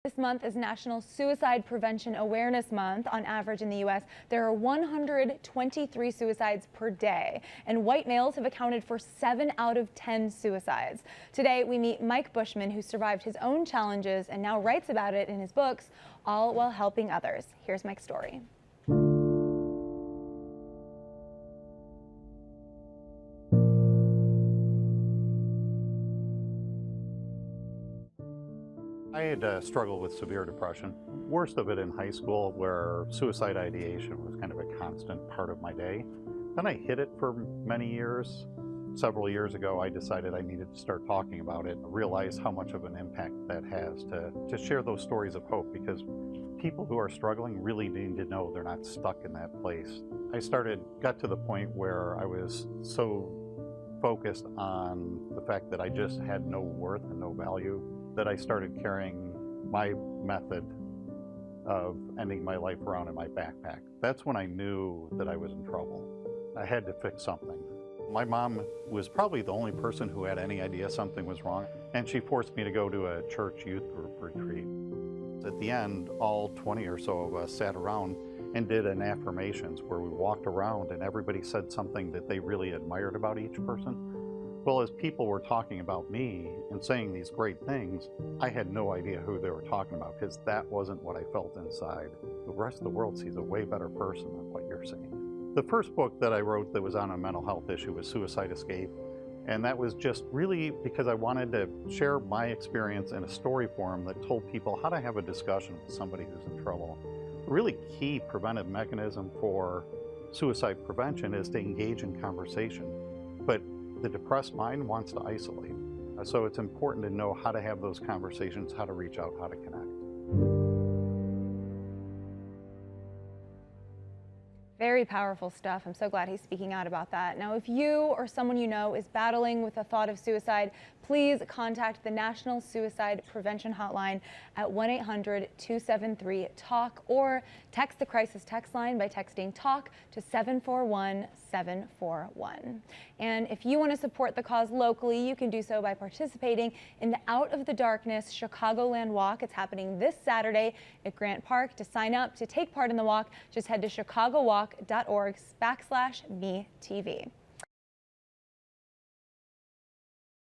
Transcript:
This month is National Suicide Prevention Awareness Month. On average in the U.S., there are 123 suicides per day, and white males have accounted for 7 out of 10 suicides. Today, we meet Mike Bushman, who survived his own challenges and now writes about it in his books, all while helping others. Here's Mike's story. I had struggled with severe depression, worst of it in high school, where suicide ideation was kind of a constant part of my day. Then I hid it for many years. Several years ago, I decided I needed to start talking about it, realize how much of an impact that has to share those stories of hope, because people who are struggling really need to know they're not stuck in that place. I got to the point where I was so focused on the fact that I just had no worth and no value that I started carrying my method of ending my life around in my backpack. That's when I knew that I was in trouble. I had to fix something. My mom was probably the only person who had any idea something was wrong, and she forced me to go to a church youth group retreat. At the end, all 20 or so of us sat around and did an affirmations where we walked around and everybody said something that they really admired about each person. Well, as people were talking about me and saying these great things, I had no idea who they were talking about, because that wasn't what I felt inside. The rest of the world sees a way better person than what you're seeing. The first book that I wrote that was on a mental health issue was Suicide Escape, and that was just really because I wanted to share my experience in a story form that told people how to have a discussion with somebody who's in trouble. A really key preventive mechanism for suicide prevention is to engage in conversation, but the depressed mind wants to isolate. So it's important to know how to have those conversations, how to reach out, how to connect. Very powerful stuff. I'm so glad he's speaking out about that. Now, if you or someone you know is battling with the thought of suicide, please contact the National Suicide Prevention Hotline at 1-800-273-TALK or text the crisis text line by texting TALK to 741-741. And if you want to support the cause locally, you can do so by participating in the Out of the Darkness Chicagoland Walk. It's happening this Saturday at Grant Park. To sign up to take part in the walk, just head to chicagowalk.org/MeTV.